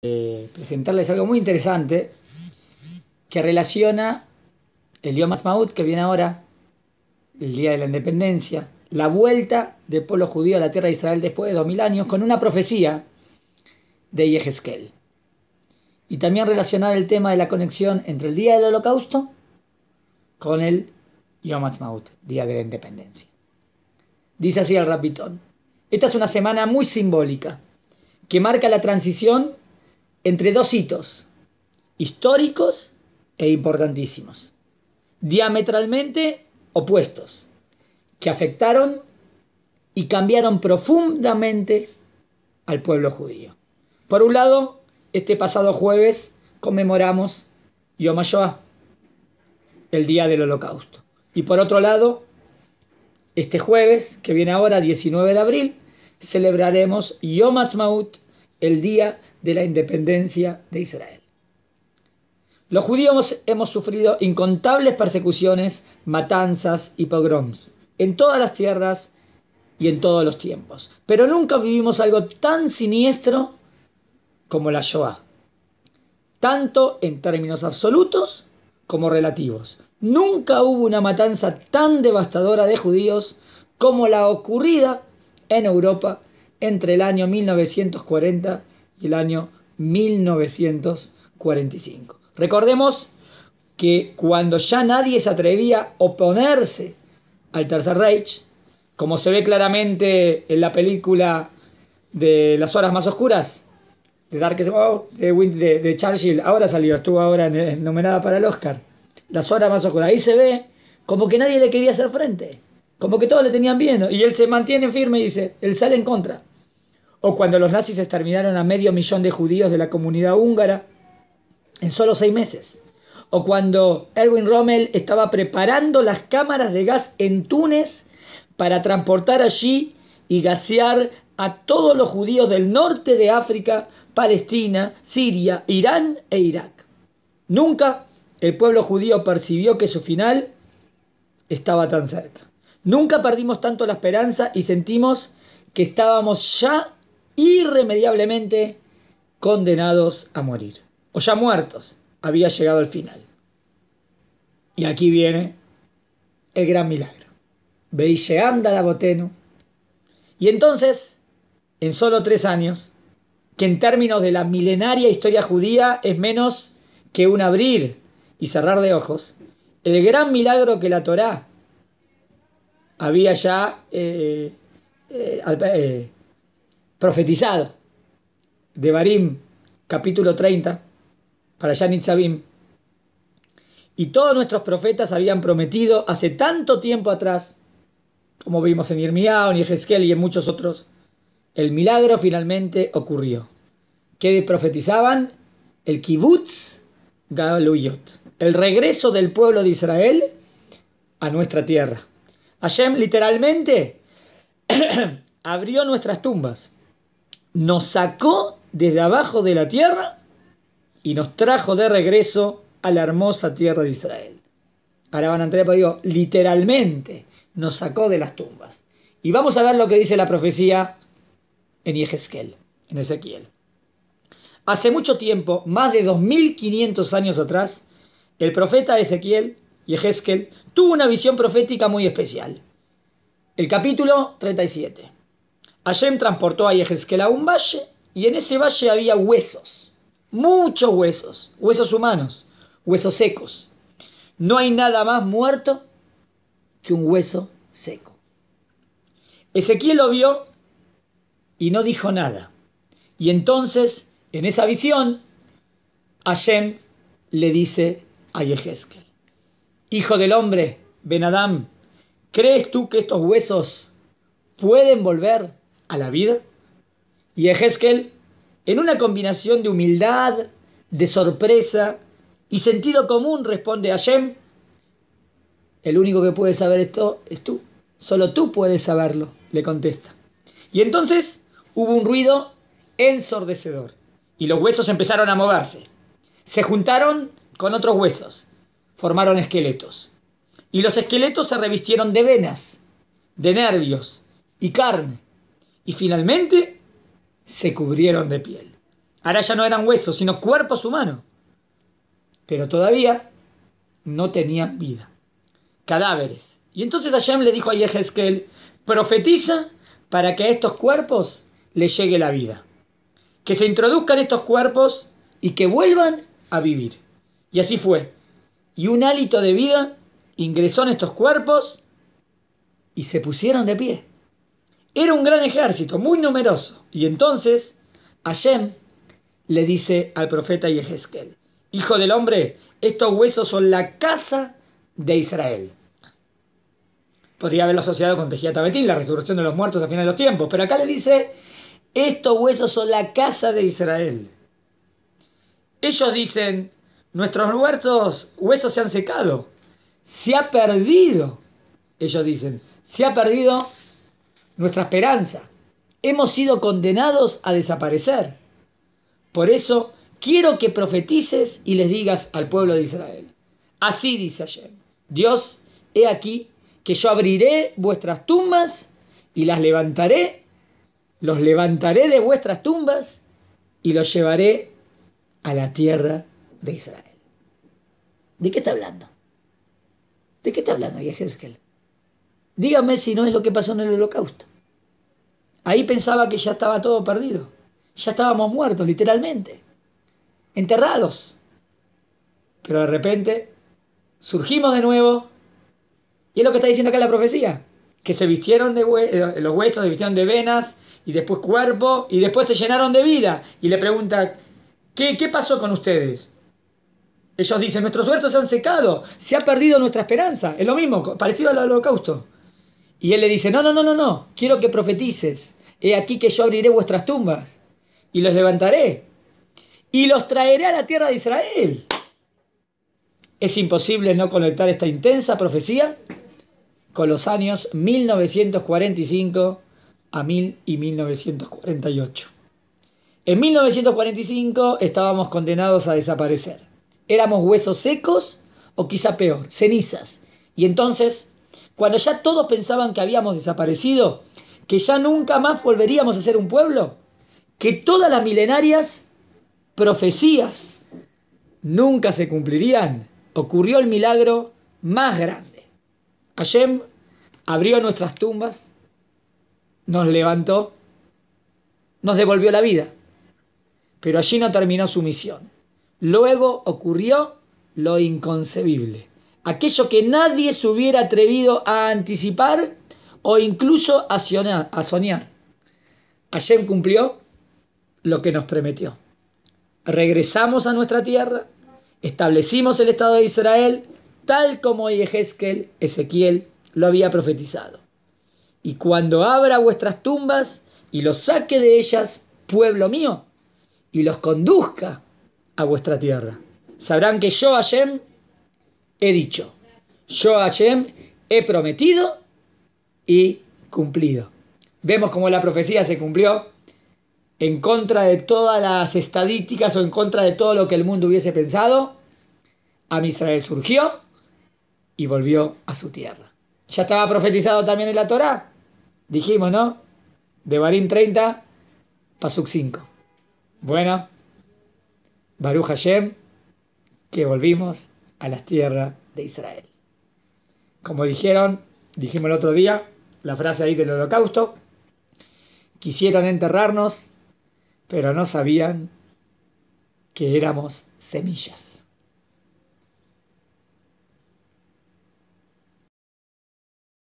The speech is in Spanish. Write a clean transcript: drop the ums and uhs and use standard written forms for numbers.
presentarles algo muy interesante que relaciona el Yom Ha'atzmaut, que viene ahora, el Día de la Independencia, la vuelta del pueblo judío a la tierra de Israel después de 2000 años, con una profecía de Yehezkel. Y también relacionar el tema de la conexión entre el Día del Holocausto con el Yom Ha'atzmaut, Día de la Independencia. Dice así el Rapitón: esta es una semana muy simbólica, que marca la transición entre dos hitos históricos e importantísimos, diametralmente opuestos, que afectaron y cambiaron profundamente al pueblo judío. Por un lado, este pasado jueves conmemoramos Yom HaShoah, el Día del Holocausto. Y por otro lado, este jueves, que viene ahora, 19 de abril, celebraremos Yom Ha'atzmaut, el Día de la Independencia de Israel. Los judíos hemos sufrido incontables persecuciones, matanzas y pogroms en todas las tierras y en todos los tiempos. Pero nunca vivimos algo tan siniestro como la Shoah, tanto en términos absolutos como relativos. Nunca hubo una matanza tan devastadora de judíos como la ocurrida en Europa entre el año 1940 y el año 1945. Recordemos que cuando ya nadie se atrevía a oponerse al Tercer Reich, como se ve claramente en la película de Las Horas Más Oscuras, de Darkest Hour, de Churchill, ahora salió, estuvo ahora nominada para el Oscar, Las Horas Más Oscuras, ahí se ve como que nadie le quería hacer frente, como que todos le tenían miedo, y él se mantiene firme y dice, él sale en contra. O cuando los nazis exterminaron a 500.000 de judíos de la comunidad húngara en solo 6 meses. O cuando Erwin Rommel estaba preparando las cámaras de gas en Túnez para transportar allí y gasear a todos los judíos del norte de África, Palestina, Siria, Irán e Irak. Nunca el pueblo judío percibió que su final estaba tan cerca. Nunca perdimos tanto la esperanza y sentimos que estábamos ya irremediablemente condenados a morir, o ya muertos, había llegado el final. Y aquí viene el gran milagro. Veisheam Darabotenu. Y entonces, en solo 3 años, que en términos de la milenaria historia judía es menos que un abrir y cerrar de ojos, el gran milagro que la Torá había ya profetizado, Devarim, capítulo 30, para Shah Nitzavim, y todos nuestros profetas habían prometido hace tanto tiempo atrás, como vimos en Yirmiyahu, en Yehezkel y en muchos otros, el milagro finalmente ocurrió. ¿Qué profetizaban? El Kibbutz Galuyot, el regreso del pueblo de Israel a nuestra tierra. Hashem literalmente abrió nuestras tumbas, nos sacó desde abajo de la tierra y nos trajo de regreso a la hermosa tierra de Israel. Ahora van a entrar, pero digo, literalmente nos sacó de las tumbas. Y vamos a ver lo que dice la profecía en Yehezkel, en Ezequiel. Hace mucho tiempo, más de 2500 años atrás, el profeta Ezequiel, Yehezkel, tuvo una visión profética muy especial. El capítulo 37. Hashem transportó a Yehezkel a un valle, y en ese valle había huesos, muchos huesos, huesos humanos, huesos secos. No hay nada más muerto que un hueso seco. Ezequiel lo vio y no dijo nada. Y entonces, en esa visión, Hashem le dice a Yehezkel: hijo del hombre, Ben Adam, ¿crees tú que estos huesos pueden volver a la vida? Y Yehezkel, en una combinación de humildad, de sorpresa y sentido común, responde a Hashem: el único que puede saber esto es tú. Solo tú puedes saberlo, le contesta. Y entonces hubo un ruido ensordecedor y los huesos empezaron a moverse. Se juntaron con otros huesos, formaron esqueletos. Y los esqueletos se revistieron de venas, de nervios y carne. Y finalmente se cubrieron de piel. Ahora ya no eran huesos, sino cuerpos humanos. Pero todavía no tenían vida. Cadáveres. Y entonces Hashem le dijo a Yehezkel, profetiza para que a estos cuerpos les llegue la vida. Que se introduzcan estos cuerpos y que vuelvan a vivir. Y así fue. Y un hálito de vida ingresó en estos cuerpos y se pusieron de pie. Era un gran ejército, muy numeroso. Y entonces Hashem le dice al profeta Yehezkel, hijo del hombre, estos huesos son la casa de Israel. Podría haberlo asociado con Tejiat Betín, la resurrección de los muertos al final de los tiempos. Pero acá le dice, estos huesos son la casa de Israel. Ellos dicen, nuestros huesos se han secado. Se ha perdido, ellos dicen, se ha perdido nuestra esperanza. Hemos sido condenados a desaparecer. Por eso quiero que profetices y les digas al pueblo de Israel. Así dice Hashem, Dios, he aquí que yo abriré vuestras tumbas y las levantaré, los levantaré de vuestras tumbas y los llevaré a la tierra de Israel. ¿De qué está hablando? ¿De qué está hablando Yehezkel? Dígame si no es lo que pasó en el holocausto. Ahí pensaba que ya estaba todo perdido. Ya estábamos muertos, literalmente. Enterrados. Pero de repente surgimos de nuevo. Y es lo que está diciendo acá la profecía. Que se vistieron de los huesos, se vistieron de venas, y después cuerpo, y después se llenaron de vida. Y le pregunta, ¿qué pasó con ustedes? Ellos dicen, nuestros huertos se han secado, se ha perdido nuestra esperanza. Es lo mismo, parecido al holocausto. Y él le dice, no, quiero que profetices. He aquí que yo abriré vuestras tumbas y los levantaré y los traeré a la tierra de Israel. Es imposible no conectar esta intensa profecía con los años 1945 a 1948. En 1945 estábamos condenados a desaparecer. Éramos huesos secos o quizá peor, cenizas. Y entonces, cuando ya todos pensaban que habíamos desaparecido, que ya nunca más volveríamos a ser un pueblo, que todas las milenarias profecías nunca se cumplirían, ocurrió el milagro más grande. Hashem abrió nuestras tumbas, nos levantó, nos devolvió la vida. Pero allí no terminó su misión. Luego ocurrió lo inconcebible. Aquello que nadie se hubiera atrevido a anticipar o incluso a soñar. Hashem cumplió lo que nos prometió. Regresamos a nuestra tierra, establecimos el Estado de Israel, tal como Yehezkel, Ezequiel, lo había profetizado. Y cuando abra vuestras tumbas y los saque de ellas, pueblo mío, y los conduzca a vuestra tierra, sabrán que yo, Hashem, he dicho. Yo, Hashem, he prometido y cumplido. Vemos cómo la profecía se cumplió en contra de todas las estadísticas o en contra de todo lo que el mundo hubiese pensado. Am Israel surgió y volvió a su tierra. Ya estaba profetizado también en la Torá. Dijimos, ¿no? Devarim 30, Pasuk 5. Bueno, Baruch Hashem, que volvimos a las tierras de Israel. Como dijimos el otro día, la frase ahí del holocausto, quisieron enterrarnos, pero no sabían que éramos semillas.